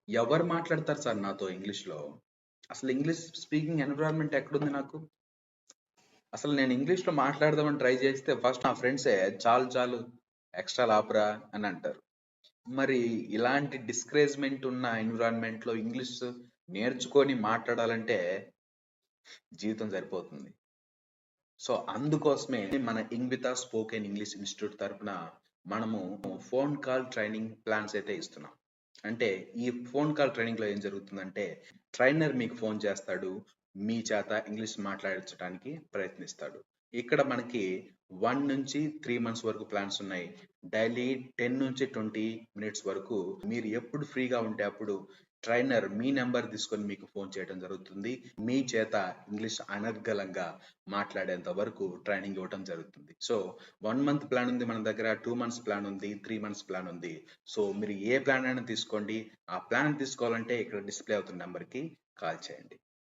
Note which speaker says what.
Speaker 1: ఎవరు మాట్లాడతారు సార్ నాతో ఇంగ్లీష్‌లో? అసలు ఇంగ్లీష్ స్పీకింగ్ ఎన్విరాన్మెంట్ ఎక్కడుంది నాకు? అసలు నేను ఇంగ్లీష్‌లో మాట్లాడదామని ట్రై చేస్తే ఫస్ట్ నా ఫ్రెండ్సే చాలు చాలు ఎక్స్ట్రాలు ఆపురా అని అంటారు. మరి ఇలాంటి డిస్కరేజ్‌మెంట్ ఉన్న ఎన్విరాన్మెంట్‌లో ఇంగ్లీష్ నేర్చుకొని మాట్లాడాలంటే జీవితం సరిపోతుంది. సో, అందుకోసమే మన ఇంగిత స్పోకెన్ ఇంగ్లీష్ ఇన్‌స్టిట్యూట్ తరపున మనము ఫోన్ కాల్ ట్రైనింగ్ ప్లాన్స్ అయితే ఇస్తున్నాం. అంటే ఈ ఫోన్ కాల్ ట్రైనింగ్‌లో ఏం జరుగుతుందంటే, ట్రైనర్ మీకు ఫోన్ చేస్తాడు. మీ చేత ఇంగ్లీష్ మాట్లాడించడానికి ప్రయత్నిస్తాడు. ఇక్కడ మనకి 1-3 మంత్స్ వరకు ప్లాన్స్ ఉన్నాయి. డైలీ 10-20 మినిట్స్ వరకు మీరు ఎప్పుడు ఫ్రీగా ఉంటే అప్పుడు ట్రైనర్ మీ నంబర్ తీసుకొని మీకు ఫోన్ చేయడం జరుగుతుంది. మీ చేత ఇంగ్లీష్ అనర్గళంగా మాట్లాడేంత వరకు ట్రైనింగ్ ఇవ్వటం జరుగుతుంది. సో, 1 మంత్ ప్లాన్ ఉంది మన దగ్గర, 2 మంత్స్ ప్లాన్ ఉంది, 3 మంత్స్ ప్లాన్ ఉంది. సో, మీరు ఏ ప్లాన్ అయినా తీసుకోండి. ఆ ప్లాన్ తీసుకోవాలంటే ఇక్కడ డిస్‌ప్లే అవుతున్న నంబర్‌కి కాల్ చేయండి.